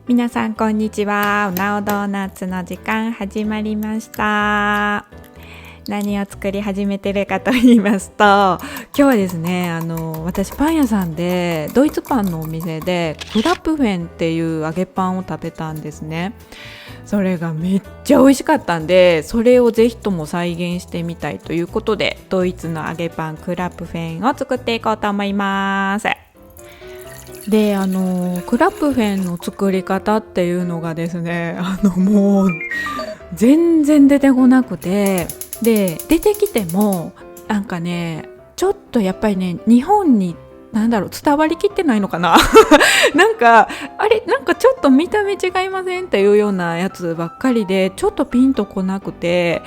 皆さんこんにちは。おなおドーナツの時間始まりました。何を作り始めてるかと言いますと、今日はですね、私パン屋さんでドイツパンのお店でクラップフェンっていう揚げパンを食べたんですね。それがめっちゃ美味しかったんで、それをぜひとも再現してみたいということで、ドイツの揚げパンクラップフェンを作っていこうと思います。で、クラップフェンの作り方っていうのがですね、もう全然出てこなくて、で出てきてもなんかね、ちょっとやっぱりね、日本に伝わりきってないのかななんかなんかちょっと見た目違いませんっていうようなやつばっかりで、ちょっとピンとこなくて、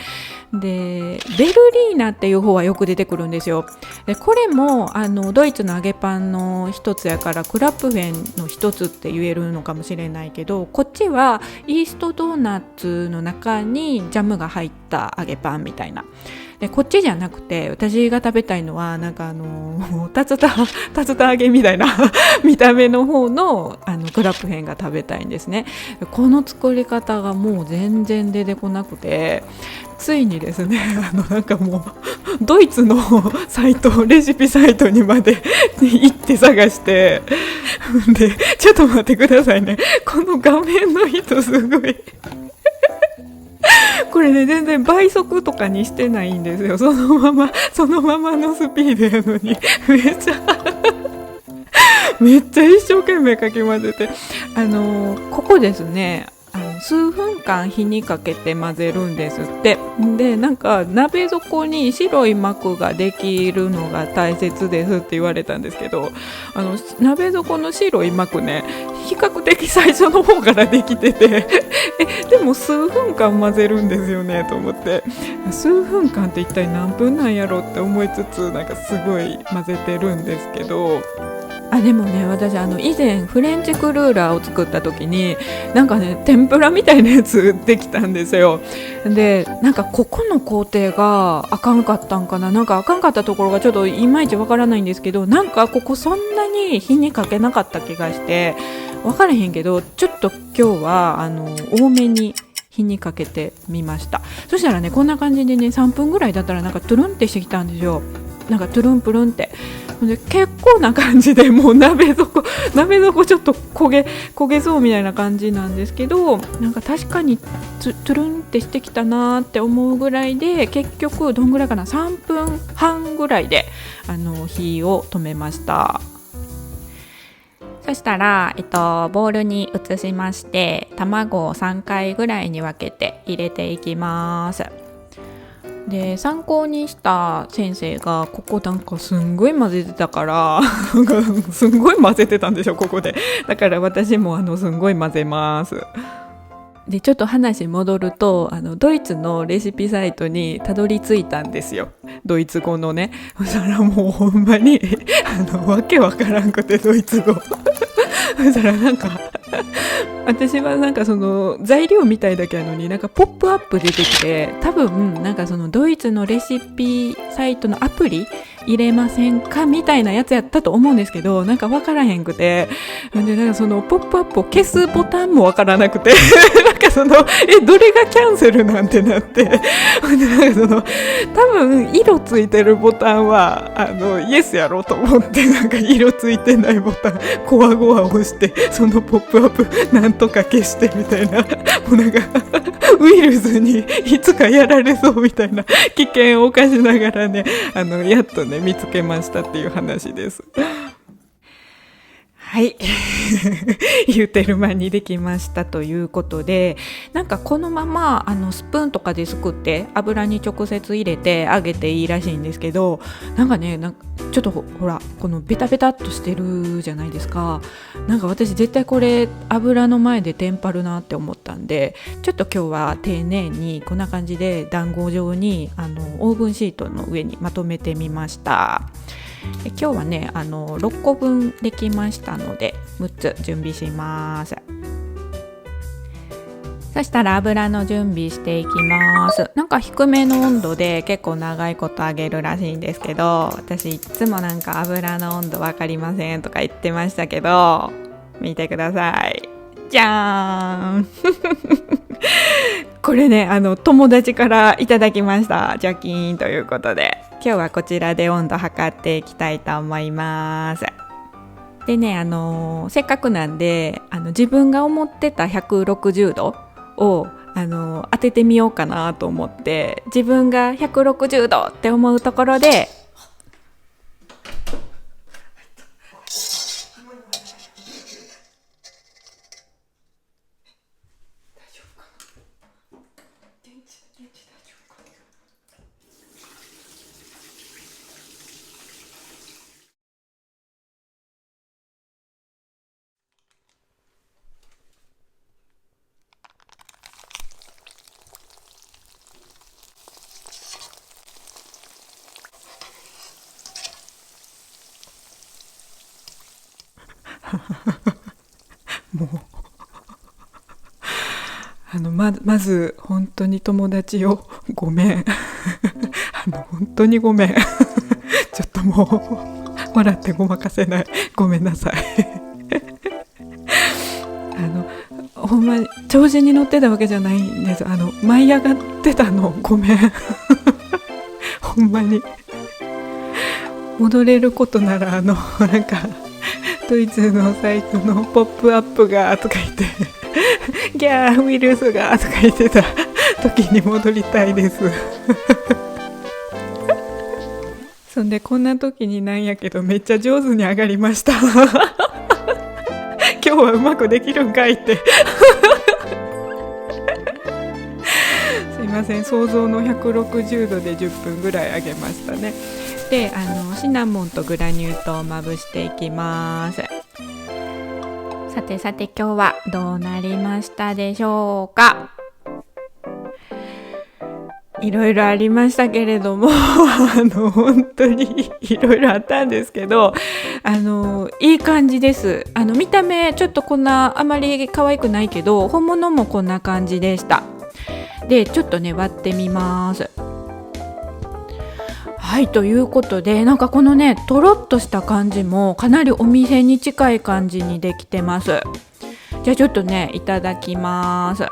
でベルリーナっていう方はよく出てくるんですよ。でこれもドイツの揚げパンの一つやからクラップフェンの一つって言えるのかもしれないけど、こっちはイーストドーナツの中にジャムが入った揚げパンみたいな。でこっちじゃなくて、私が食べたいのはなんか竜田揚げみたいな見た目の方のクラップフェンが食べたいんですね。この作り方がもう全然出てこなくて、ついにですね、なんかもうドイツのレシピサイトにまで行って探してで、ちょっと待ってくださいね、この画面の人すごいこれね、全然倍速とかにしてないんですよ。そのままのスピードやのにめっちゃ一生懸命かき混ぜて、ここですね、数分間火にかけて混ぜるんですって。でなんか鍋底に白い膜ができるのが大切ですって言われたんですけど、鍋底の白い膜ね、比較的最初の方からできててでも数分間混ぜるんですよねと思って、数分間って一体何分なんやろって思いつつ、なんかすごい混ぜてるんですけど、でもね、私以前フレンチクルーラーを作った時になんかね、天ぷらみたいなやつできたんですよ。でなんかここの工程があかんかったんかな、なんかあかんかったところがちょっといまいちわからないんですけど、なんかここそんなに火にかけなかった気がしてわからへんけど、ちょっと今日は多めに火にかけてみました。そしたらね、こんな感じでね、3分ぐらいだったらなんかトゥルンってしてきたんですよ。なんかトゥルンプルンって、で結構な感じで、もう鍋底ちょっと焦げそうみたいな感じなんですけど、なんか確かにトゥルンってしてきたなって思うぐらいで、結局どんぐらいかな、3分半ぐらいで火を止めました。そしたら、ボウルに移しまして、卵を3回ぐらいに分けて入れていきます。で参考にした先生が、ここなんかすんごい混ぜてたからなんかすんごい混ぜてたんでしょ、ここで。だから私もすんごい混ぜます。でちょっと話戻ると、ドイツのレシピサイトにたどり着いたんですよ、ドイツ語のね。そしたらもうほんまにわけわからんくて、ドイツ語そしたらなんか私はなんかその材料みたいだけなのに、なんかポップアップ出てきて、多分なんかそのドイツのレシピサイトのアプリ入れませんかみたいなやつやったと思うんですけど、なんか分からへんくて、でなんかそのポップアップを消すボタンも分からなくてなんかそのどれがキャンセルなんてなって、でなんかその多分色ついてるボタンはイエスやろうと思って、なんか色ついてないボタンコワゴワ押して、そのポップアップなんとか消してみたいな、もうなんかウイルスにいつかやられそうみたいな危険を冒しながらね、やっとね見つけましたっていう話です。はい言うてる間にできましたということで、なんかこのままスプーンとかですくって油に直接入れて揚げていいらしいんですけど、なんかね、ちょっとほら、このベタベタっとしてるじゃないですか。なんか私絶対これ油の前でテンパるなって思ったんで、ちょっと今日は丁寧にこんな感じで団子状にオーブンシートの上にまとめてみました。今日はね6個分できましたので6つ準備します。そしたら油の準備していきます。なんか低めの温度で結構長いこと揚げるらしいんですけど、私いつもなんか油の温度分かりませんとか言ってましたけど、見てください。じゃーんこれね友達からいただきました。ジャキーンということで、今日はこちらで温度測っていきたいと思います。でね、せっかくなんで自分が思ってた160度を当ててみようかなと思って、自分が160度って思うところでもうまず本当に友達よ、ごめん本当にごめんちょっともう笑ってごまかせない、ごめんなさいほんまに調子に乗ってたわけじゃないんです。舞い上がってたの、ごめんほんまに。戻れることならなんかドイツのサイトのポップアップがとか言ってギャーウイルスがとか言ってた時に戻りたいですそんでこんな時になんやけどめっちゃ上手に上がりました今日はうまくできるんかいってすいません、想像の160度で10分ぐらい上げましたね。でシナモンとグラニュー糖をまぶしていきます。さてさて今日はどうなりましたでしょうか。いろいろありましたけれども本当にいろいろあったんですけどいい感じです。見た目ちょっとこんなあまり可愛くないけど、本物もこんな感じでした。でちょっとね割ってみます。はい、ということでなんかこのねとろっとした感じもかなりお店に近い感じにできてます。じゃあちょっとねいただきます。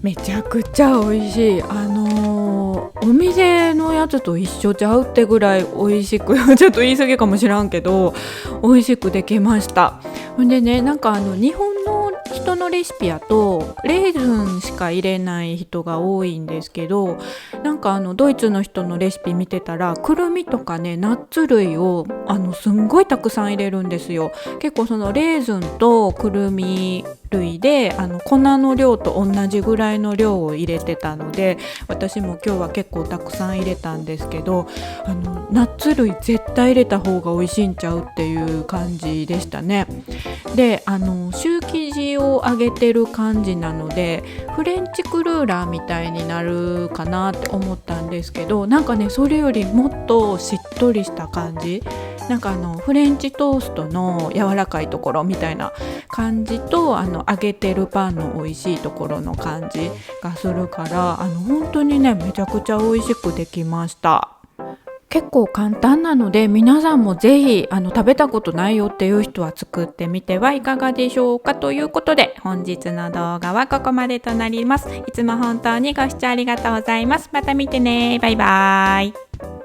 めちゃくちゃ美味しい。お店のやつと一緒ちゃうってぐらい美味しくちょっと言い過ぎかもしらんけど美味しくできました。ほんでね、なんか日本の人のレシピやとレーズンしか入れない人が多いんですけど、なんかドイツの人のレシピ見てたらくるみとかねナッツ類をすんごいたくさん入れるんですよ。結構そのレーズンとくるみ類で粉の量と同じぐらいの量を入れてたので、私も今日は結構たくさん入れたんですけどナッツ類絶対入れた方が美味しいんちゃうっていう感じでしたね。でシュー生地を揚げてる感じなのでフレンチクルーラーみたいになるかなって思ったんですけど、なんかねそれよりもっとしっとりした感じ、なんかフレンチトーストの柔らかいところみたいな感じと揚げてるパンの美味しいところの感じがするから本当にねめちゃくちゃ美味しくできました。結構簡単なので皆さんもぜひ食べたことないよっていう人は作ってみてはいかがでしょうか。ということで本日の動画はここまでとなります。いつも本当にご視聴ありがとうございます。また見てね。バイバーイ。